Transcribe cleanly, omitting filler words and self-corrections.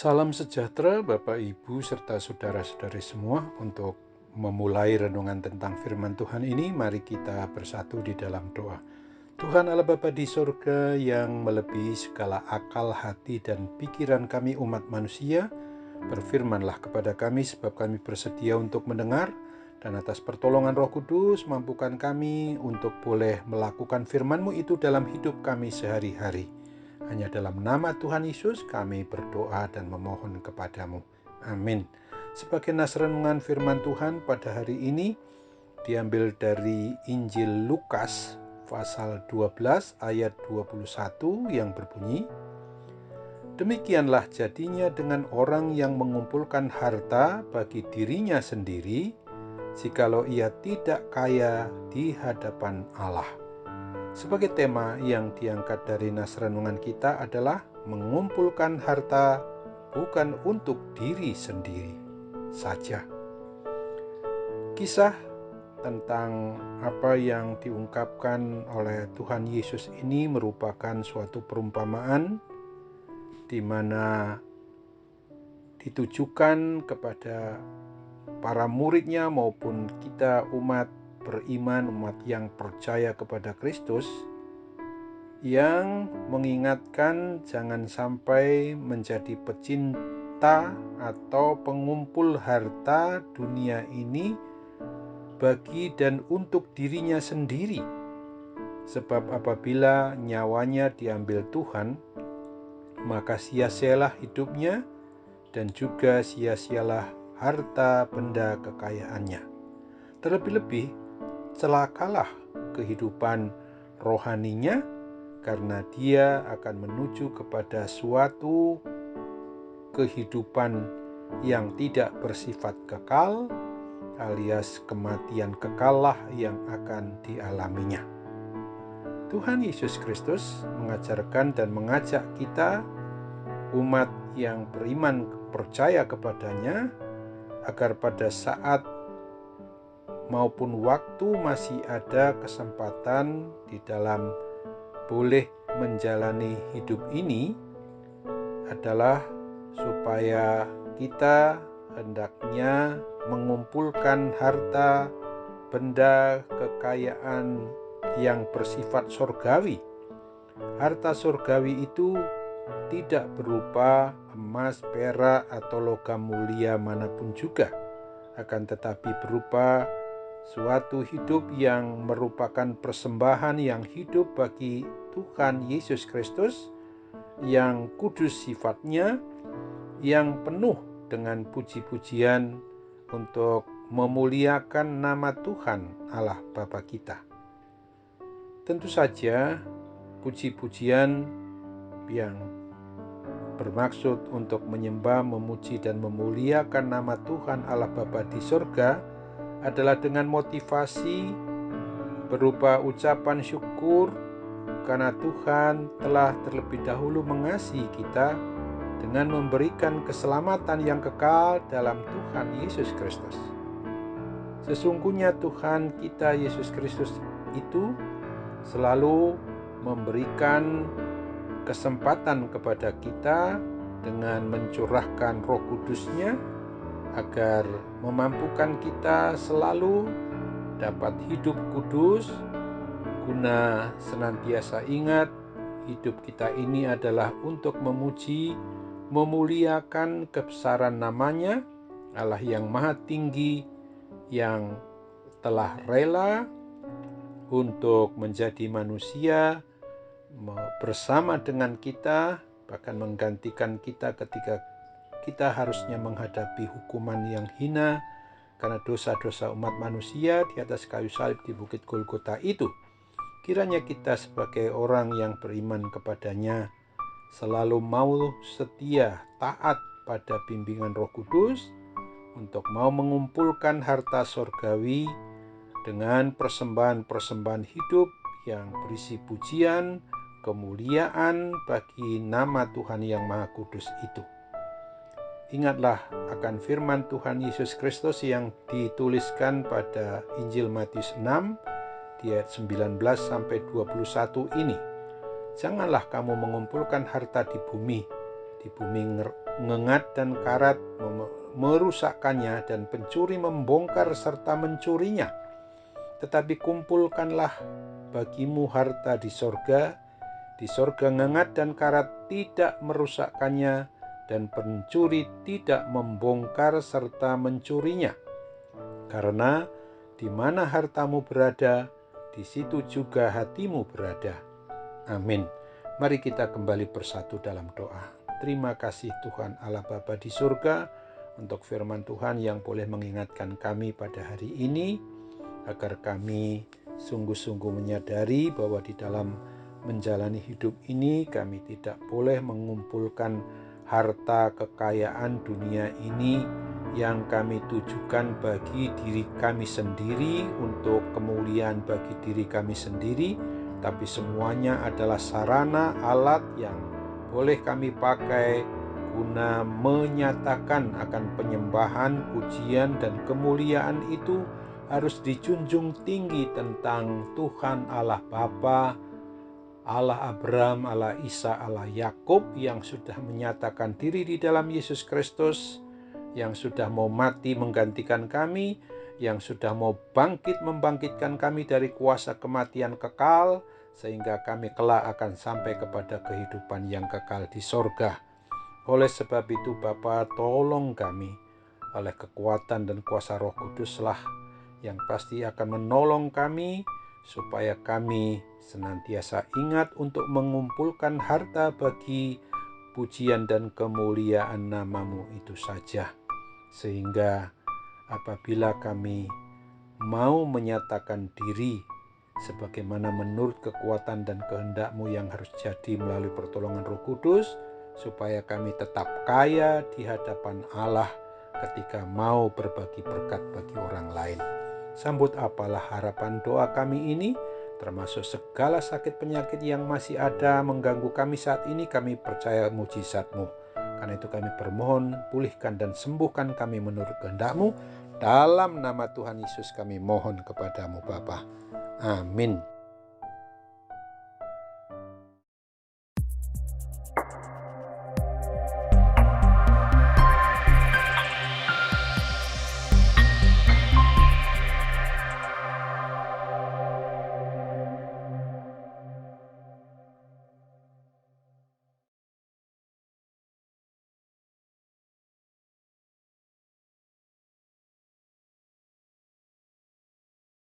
Salam sejahtera Bapak Ibu serta saudara-saudari semua. Untuk memulai renungan tentang firman Tuhan ini, mari kita bersatu di dalam doa. Tuhan Allah Bapa di surga yang melebihi segala akal, hati, dan pikiran kami umat manusia, berfirmanlah kepada kami sebab kami bersedia untuk mendengar, dan atas pertolongan Roh Kudus mampukan kami untuk boleh melakukan firman-Mu itu dalam hidup kami sehari-hari. Hanya dalam nama Tuhan Yesus kami berdoa dan memohon kepadamu. Amin. Sebagai nas renungan firman Tuhan pada hari ini diambil dari Injil Lukas pasal 12 ayat 21 yang berbunyi, "Demikianlah jadinya dengan orang yang mengumpulkan harta bagi dirinya sendiri, jikalau ia tidak kaya di hadapan Allah." Sebagai tema yang diangkat dari nas renungan kita adalah mengumpulkan harta bukan untuk diri sendiri saja. Kisah tentang apa yang diungkapkan oleh Tuhan Yesus ini merupakan suatu perumpamaan di mana ditujukan kepada para muridnya maupun kita umat beriman, umat yang percaya kepada Kristus, yang mengingatkan jangan sampai menjadi pecinta atau pengumpul harta dunia ini bagi dan untuk dirinya sendiri. Sebab apabila nyawanya diambil Tuhan, maka sia-sialah hidupnya dan juga sia-sialah harta benda kekayaannya. Terlebih-lebih celakalah kehidupan rohaninya, karena dia akan menuju kepada suatu kehidupan yang tidak bersifat kekal, alias kematian kekallah yang akan dialaminya. Tuhan Yesus Kristus mengajarkan dan mengajak kita, umat yang beriman percaya kepadanya, agar pada saat maupun waktu masih ada kesempatan di dalam boleh menjalani hidup ini, adalah supaya kita hendaknya mengumpulkan harta, benda, kekayaan yang bersifat surgawi. Harta surgawi itu tidak berupa emas, perak, atau logam mulia manapun juga, akan tetapi berupa suatu hidup yang merupakan persembahan yang hidup bagi Tuhan Yesus Kristus, yang kudus sifatnya, yang penuh dengan puji-pujian untuk memuliakan nama Tuhan Allah Bapa kita. Tentu saja puji-pujian yang bermaksud untuk menyembah, memuji, dan memuliakan nama Tuhan Allah Bapa di surga adalah dengan motivasi berupa ucapan syukur karena Tuhan telah terlebih dahulu mengasihi kita dengan memberikan keselamatan yang kekal dalam Tuhan Yesus Kristus. Sesungguhnya Tuhan kita Yesus Kristus itu selalu memberikan kesempatan kepada kita dengan mencurahkan Roh Kudus-Nya agar memampukan kita selalu dapat hidup kudus, guna senantiasa ingat hidup kita ini adalah untuk memuji, memuliakan kebesaran namanya, Allah yang maha tinggi, yang telah rela untuk menjadi manusia bersama dengan kita, bahkan menggantikan kita ketika kita harusnya menghadapi hukuman yang hina karena dosa-dosa umat manusia di atas kayu salib di Bukit Golgota itu. Kiranya kita sebagai orang yang beriman kepadanya selalu mau setia, taat pada bimbingan Roh Kudus untuk mau mengumpulkan harta surgawi dengan persembahan-persembahan hidup yang berisi pujian, kemuliaan bagi nama Tuhan yang Maha Kudus itu. Ingatlah akan firman Tuhan Yesus Kristus yang dituliskan pada Injil Matius 6 di ayat 19 sampai 21 ini. Janganlah kamu mengumpulkan harta di bumi ngengat dan karat merusakkannya, dan pencuri membongkar serta mencurinya. Tetapi kumpulkanlah bagimu harta di sorga. Di sorga ngengat dan karat tidak merusakkannya, dan pencuri tidak membongkar serta mencurinya. Karena di mana hartamu berada, di situ juga hatimu berada. Amin. Mari kita kembali bersatu dalam doa. Terima kasih Tuhan Allah Bapa di surga untuk firman Tuhan yang boleh mengingatkan kami pada hari ini, agar kami sungguh-sungguh menyadari bahwa di dalam menjalani hidup ini kami tidak boleh mengumpulkan harta kekayaan dunia ini yang kami tujukan bagi diri kami sendiri, untuk kemuliaan bagi diri kami sendiri, tapi semuanya adalah sarana alat yang boleh kami pakai guna menyatakan akan penyembahan, pujian, dan kemuliaan itu harus dijunjung tinggi tentang Tuhan Allah Bapa, Allah Abraham, Allah Isa, Allah Yakub, yang sudah menyatakan diri di dalam Yesus Kristus, yang sudah mau mati menggantikan kami, yang sudah mau bangkit membangkitkan kami dari kuasa kematian kekal, sehingga kami kelak akan sampai kepada kehidupan yang kekal di sorga. Oleh sebab itu Bapa, tolong kami, oleh kekuatan dan kuasa Roh Kudus-lah yang pasti akan menolong kami, supaya kami senantiasa ingat untuk mengumpulkan harta bagi pujian dan kemuliaan nama-Mu itu saja. Sehingga apabila kami mau menyatakan diri sebagaimana menurut kekuatan dan kehendak-Mu yang harus jadi melalui pertolongan Roh Kudus, supaya kami tetap kaya di hadapan Allah ketika mau berbagi berkat bagi orang lain. Sambut apalah harapan doa kami ini, termasuk segala sakit penyakit yang masih ada mengganggu kami saat ini. Kami percaya mujizat-Mu. Karena itu kami bermohon, pulihkan dan sembuhkan kami menurut kehendak-Mu. Dalam nama Tuhan Yesus kami mohon kepadamu Bapa. Amin.